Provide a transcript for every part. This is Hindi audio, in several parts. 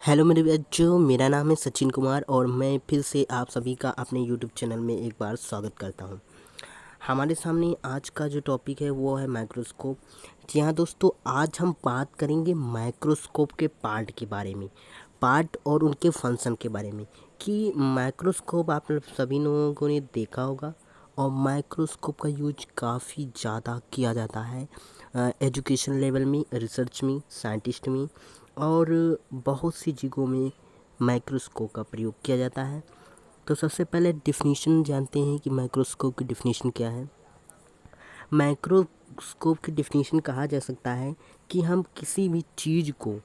हेलो मेरे बच्चों, मेरा नाम है सचिन कुमार और मैं फिर से आप सभी का अपने यूट्यूब चैनल में एक बार स्वागत करता हूं। हमारे सामने आज का जो टॉपिक है वो है माइक्रोस्कोप। जी हाँ दोस्तों, आज हम बात करेंगे माइक्रोस्कोप के पार्ट के बारे में, पार्ट और उनके फंक्शन के बारे में। कि माइक्रोस्कोप आप सभी लोगों ने देखा होगा और माइक्रोस्कोप का यूज काफ़ी ज़्यादा किया जाता है एजुकेशन लेवल में, रिसर्च में, साइंटिस्ट में और बहुत सी जगहों में माइक्रोस्कोप का प्रयोग किया जाता है। तो सबसे पहले डिफिनीशन जानते हैं कि माइक्रोस्कोप की डिफिनीशन क्या है। माइक्रोस्कोप की डिफिनीशन कहा जा सकता है कि हम किसी भी चीज़ को,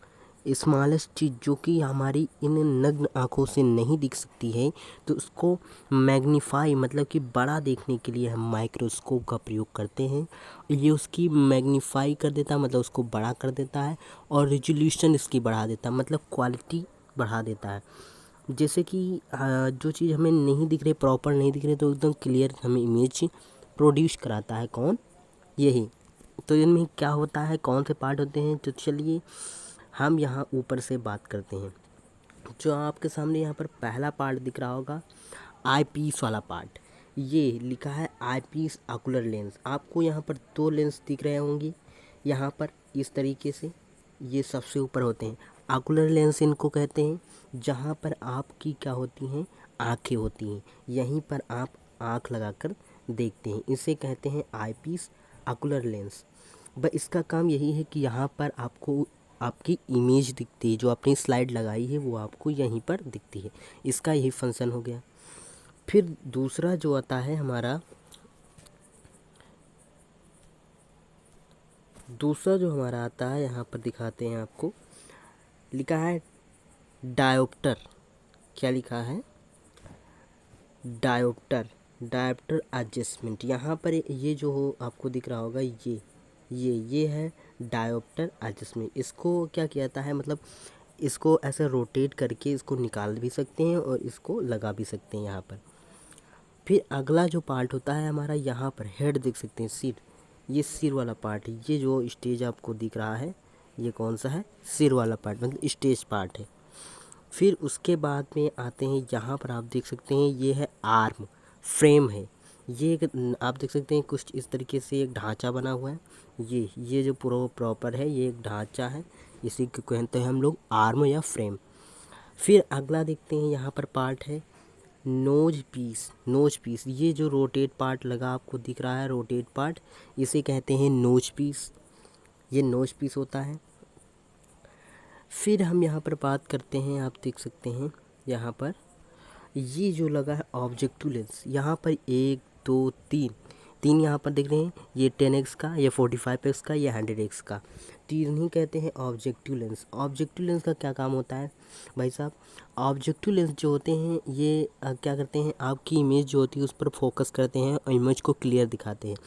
स्मॉलेस्ट चीज़ जो कि हमारी इन नग्न आँखों से नहीं दिख सकती है, तो उसको मैग्नीफाई मतलब कि बड़ा देखने के लिए हम माइक्रोस्कोप का प्रयोग करते हैं। ये उसकी मैग्नीफाई कर देता है, मतलब उसको बड़ा कर देता है, और रिजोल्यूशन इसकी बढ़ा देता है, मतलब क्वालिटी बढ़ा देता है। जैसे कि जो चीज़ हमें नहीं दिख रही, प्रॉपर नहीं दिख रही, तो एकदम क्लियर हमें इमेज प्रोड्यूस कराता है कौन, यही। तो इनमें क्या होता है, कौन से पार्ट होते हैं, तो चलिए हम यहाँ ऊपर से बात करते हैं। जो आपके सामने यहाँ पर पहला पार्ट दिख रहा होगा, आई पीस वाला पार्ट, ये लिखा है आई पीस ऑकुलर लेंस। आपको यहाँ पर दो लेंस दिख रहे होंगे यहाँ पर इस तरीके से, ये सबसे ऊपर होते हैं। ऑकुलर लेंस इनको कहते हैं, जहाँ पर आपकी क्या होती हैं, आँखें होती हैं, यहीं पर आप आँख लगाकर देखते हैं, इसे कहते हैं आई पीस ऑकुलर लेंस। बस इसका काम यही है कि यहाँ पर आपको आपकी इमेज दिखती है, जो आपने स्लाइड लगाई है वो आपको यहीं पर दिखती है, इसका यही फंक्शन हो गया। फिर दूसरा जो आता है हमारा, दूसरा जो हमारा आता है यहाँ पर दिखाते हैं आपको, लिखा है डायोप्टर। क्या लिखा है, डायोप्टर, डायोप्टर एडजस्टमेंट। यहाँ पर ये जो हो आपको दिख रहा होगा, ये है डायोप्टर एडजस्टमेंट। इसको क्या किया जाता है, मतलब इसको ऐसे रोटेट करके इसको निकाल भी सकते हैं और इसको लगा भी सकते हैं यहाँ पर। फिर अगला जो पार्ट होता है हमारा, यहाँ पर हेड देख सकते हैं, सिर, ये सिर वाला पार्ट है। ये जो स्टेज आपको दिख रहा है, ये कौन सा है, सिर वाला पार्ट, मतलब स्टेज पार्ट है। फिर उसके बाद में आते हैं, यहाँ पर आप देख सकते हैं ये है आर्म, फ्रेम है। ये आप देख सकते हैं कुछ इस तरीके से एक ढांचा बना हुआ है। ये जो प्रॉपर है, ये एक ढांचा है, इसी को कहते हैं हम लोग आर्म या फ्रेम। फिर अगला देखते हैं, यहाँ पर पार्ट है नोज पीस। नोज पीस, ये जो रोटेट पार्ट लगा आपको दिख रहा है, रोटेट पार्ट, इसे कहते हैं नोज पीस, ये नोज पीस होता है। फिर हम यहाँ पर बात करते हैं, आप देख सकते हैं यहाँ पर ये जो लगा है ऑब्जेक्टिव लेंस, यहाँ पर एक दो तीन, तीन यहाँ पर देख रहे हैं, ये 10x का, ये 45x का, ये 100x का, तीन ही कहते हैं ऑब्जेक्टिव लेंस। ऑब्जेक्टिव लेंस का क्या काम होता है भाई साहब, ऑब्जेक्टिव लेंस जो होते हैं ये क्या करते हैं, आपकी इमेज जो होती है उस पर फोकस करते हैं और इमेज को क्लियर दिखाते हैं।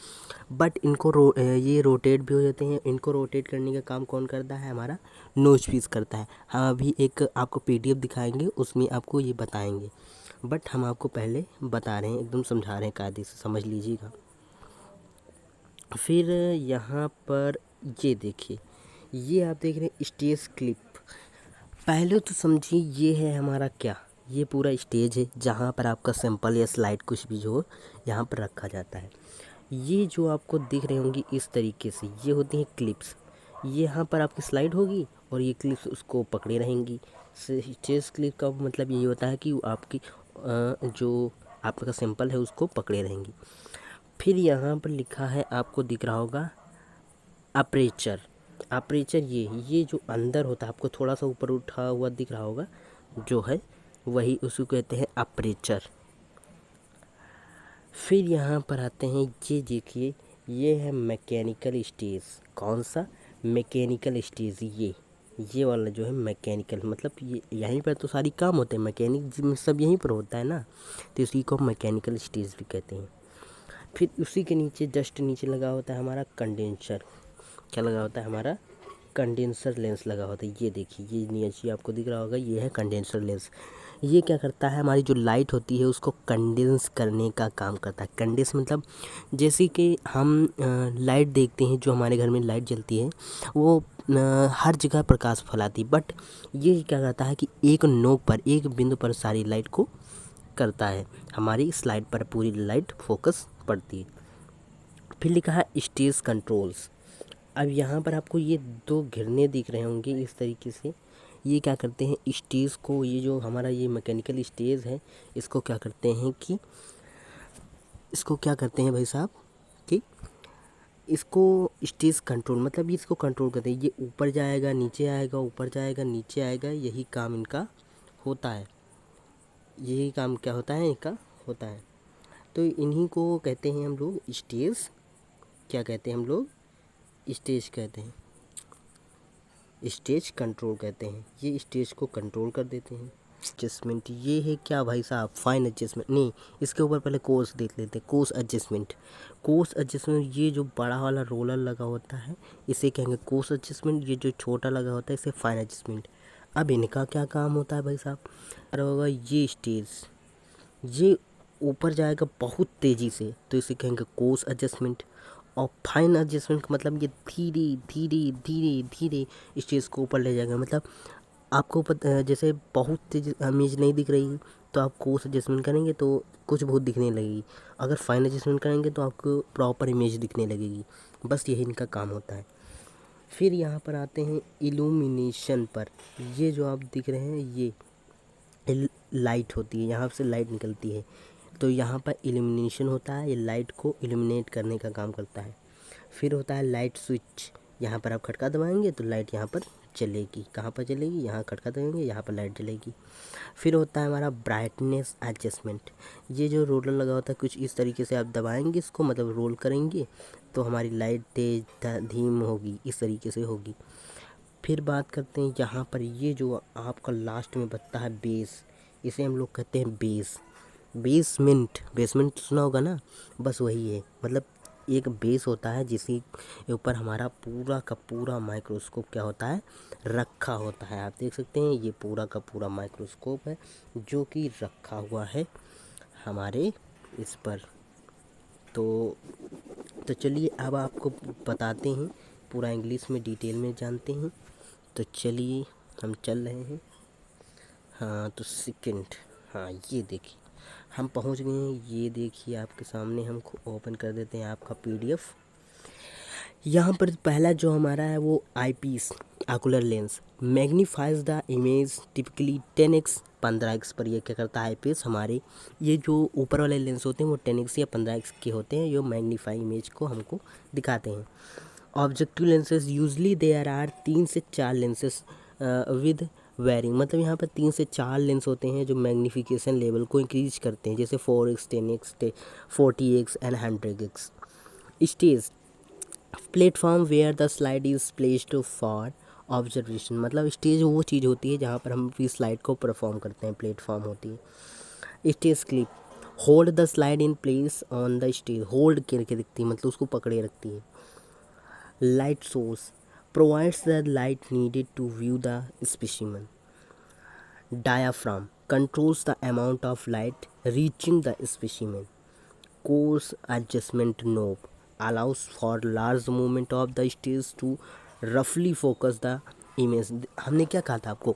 बट इनको ये रोटेट भी हो जाते हैं। इनको रोटेट करने का काम कौन करता है, हमारा नोज पीस करता है। हम अभी एक आपको पीडीएफ दिखाएंगे, उसमें आपको ये बताएंगे, बट हम आपको पहले बता रहे हैं, एकदम समझा रहे हैं, कायदे से समझ लीजिएगा। फिर यहाँ पर ये देखिए, ये आप देख रहे हैं स्टेज क्लिप। पहले तो समझिए ये है हमारा क्या, ये पूरा स्टेज है जहाँ पर आपका सैंपल या स्लाइड कुछ भी जो यहाँ पर रखा जाता है। ये जो आपको दिख रहे होंगी इस तरीके से, ये होती हैं क्लिप्स। ये यहाँ पर आपकी स्लाइड होगी और ये क्लिप्स उसको पकड़े रहेंगी। स्टेज क्लिप का मतलब यही होता है कि वो आपकी जो आपका सैंपल है उसको पकड़े रहेंगी। फिर यहाँ पर लिखा है, आपको दिख रहा होगा अपर्चर। अपर्चर ये जो अंदर होता है, आपको थोड़ा सा ऊपर उठा हुआ दिख रहा होगा, जो है वही, उसको कहते हैं अपर्चर। फिर यहाँ पर आते हैं, ये देखिए, ये है मैकेनिकल स्टेज। कौन सा, मैकेनिकल स्टेज, ये वाला जो है मैकेनिकल, मतलब ये यहीं पर तो सारी काम होते हैं, मैकेनिक में सब यहीं पर होता है ना, तो इसी को मैकेनिकल स्टेज भी कहते हैं। फिर उसी के नीचे, जस्ट नीचे लगा होता है हमारा कंडेंसर। क्या लगा होता है हमारा, कंडेंसर लेंस लगा होता है। ये देखिए, ये नीचे आपको दिख रहा होगा, ये है कंडेंसर लेंस। ये क्या करता है, हमारी जो लाइट होती है उसको कंडेंस करने का काम करता है। कंडेंस मतलब जैसे कि हम लाइट देखते हैं, जो हमारे घर में लाइट जलती है वो हर जगह प्रकाश फैलाती है, बट ये क्या करता है कि एक नोक पर, एक बिंदु पर सारी लाइट को करता है। हमारी स्लाइड पर पूरी लाइट फोकस पड़ती है। फिर लिखा है स्टेज कंट्रोल्स। अब यहाँ पर आपको ये दो घिरने दिख रहे होंगे इस तरीके से। ये क्या करते हैं, स्टेज को, ये जो हमारा ये मैकेनिकल स्टेज है, इसको क्या करते हैं कि इसको क्या करते हैं भाई साहब कि इसको स्टेज कंट्रोल, मतलब इसको कंट्रोल करते हैं। ये ऊपर जाएगा, नीचे आएगा, ऊपर जाएगा, नीचे आएगा, यही काम इनका होता है। यही काम क्या होता है, इनका होता है। तो इन्हीं को कहते हैं हम लोग स्टेज, क्या कहते हैं हम लोग, स्टेज कहते हैं, स्टेज कंट्रोल कहते हैं। ये स्टेज को कंट्रोल कर देते हैं। एडजस्टमेंट, ये है क्या भाई साहब, फाइन एडजस्टमेंट नहीं, इसके ऊपर पहले कोर्स देख लेते हैं। कोर्स एडजस्टमेंट, कोर्स एडजस्टमेंट, ये जो बड़ा वाला रोलर लगा होता है इसे कहेंगे कोर्स एडजस्टमेंट। ये जो छोटा लगा होता है इसे फाइन एडजस्टमेंट। अब इनका क्या काम होता है भाई साहब, अरे होगा ये स्टेज, ये ऊपर जाएगा बहुत तेज़ी से तो इसे कहेंगे कोर्स एडजस्टमेंट। और फाइन एडजस्टमेंट का मतलब ये धीरे धीरे धीरे धीरे स्टेज को ऊपर ले जाएगा। मतलब आपको पता, जैसे बहुत तेज इमेज नहीं दिख रही तो आप कोर्स एडजस्टमेंट करेंगे तो कुछ बहुत दिखने लगेगी। अगर फाइन एडजस्टमेंट करेंगे तो आपको प्रॉपर इमेज दिखने लगेगी। बस यही इनका काम होता है। फिर यहाँ पर आते हैं इल्यूमिनेशन पर। ये जो आप दिख रहे हैं ये लाइट होती है, यहाँ से लाइट निकलती है, तो यहाँ पर इल्यूमिनेशन होता है। ये लाइट को इल्यूमिनेट करने का काम करता है। फिर होता है लाइट स्विच, यहाँ पर आप खटका दबाएंगे तो लाइट यहाँ पर चलेगी। कहाँ पर चलेगी, यहाँ खटका दबाएंगे यहाँ पर लाइट जलेगी। फिर होता है हमारा ब्राइटनेस एडजस्टमेंट। ये जो रोलर लगा होता है कुछ इस तरीके से आप दबाएंगे इसको, मतलब रोल करेंगे तो हमारी लाइट तेज धीम होगी, इस तरीके से होगी। फिर बात करते हैं यहाँ पर, ये जो आपका लास्ट में बचता है बेस, इसे हम लोग कहते हैं बेस, बेसमेंट। बेसमेंट सुना होगा ना, बस वही है। मतलब एक बेस होता है जिसके ऊपर हमारा पूरा का पूरा माइक्रोस्कोप क्या होता है, रखा होता है। आप देख सकते हैं ये पूरा का पूरा माइक्रोस्कोप है जो कि रखा हुआ है हमारे इस पर। तो चलिए अब आपको बताते हैं, पूरा इंग्लिश में डिटेल में जानते हैं। तो चलिए हम चल रहे हैं। हाँ तो सेकंड, हाँ ये देखिए हम पहुंच गए हैं। ये देखिए आपके सामने, हम ओपन कर देते हैं आपका पीडीएफ। यहाँ पर पहला जो हमारा है वो eyepiece, ocular lens, magnifies the image typically 10x 15x पर। ये क्या करता है आईपीस, हमारे ये जो ऊपर वाले लेंस होते हैं वो 10x या 15x के होते हैं, जो मैग्नीफाई इमेज को हमको दिखाते हैं। Objective lenses usually there are 3 से 4 लेंसेज विद वेरिंग, मतलब यहाँ पर 3 से 4 लेंस होते हैं जो मैग्नीफिकेशन लेवल को इंक्रीज करते हैं, जैसे 4x 10x 40x and 100x। Stage, platform where the slide is placed for observation, मतलब स्टेज वो चीज़ होती है जहाँ पर हम अपनी स्लाइड को परफॉर्म करते हैं, प्लेटफॉर्म होती है। Stage clip, hold the slide in place on the stage, hold करके रखती है, मतलब उसको पकड़े रखती है। Light source, provides the light needed to view the specimen. Diaphragm, controls the amount of light reaching the specimen. Course adjustment knob, allows for large movement of the stage to roughly focus the image। हमने क्या कहा था आपको,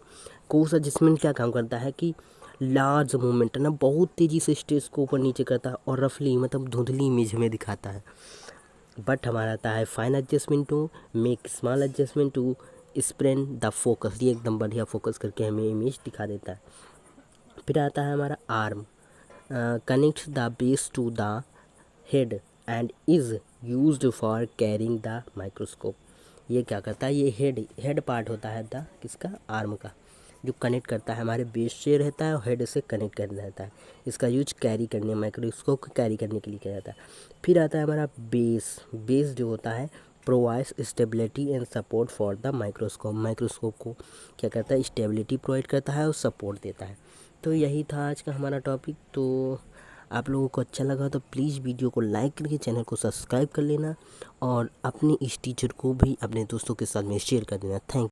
कोर्स एडजस्टमेंट क्या काम करता है कि लार्ज मूवमेंट है ना, बहुत तेज़ी से स्टेज को ऊपर नीचे करता है, और रफली मतलब धुंधली इमेज हमें दिखाता है। बट हमारा आता है fine adjustment to make small adjustment to spread the focus, ये एकदम बढ़िया फोकस करके हमें इमेज दिखा देता है। फिर आता है हमारा arm, connect the base to the head and is used for carrying the microscope. ये क्या करता है, ये हेड पार्ट होता है द किसका, आर्म का, जो कनेक्ट करता है हमारे बेस से रहता है और हेड से कनेक्ट कर रहता है। इसका यूज कैरी करने, माइक्रोस्कोप को कैरी करने के लिए किया जाता है। फिर आता है हमारा बेस, बेस जो होता है provides stability and support for the microscope, microscope को क्या करता है, स्टेबिलिटी प्रोवाइड करता है और सपोर्ट देता है। तो यही था आज का हमारा टॉपिक। तो आप लोगों को अच्छा लगा तो प्लीज़ वीडियो को लाइक करके चैनल को सब्सक्राइब कर लेना और अपने इस टीचर को भी अपने दोस्तों के साथ में शेयर कर देना। थैंक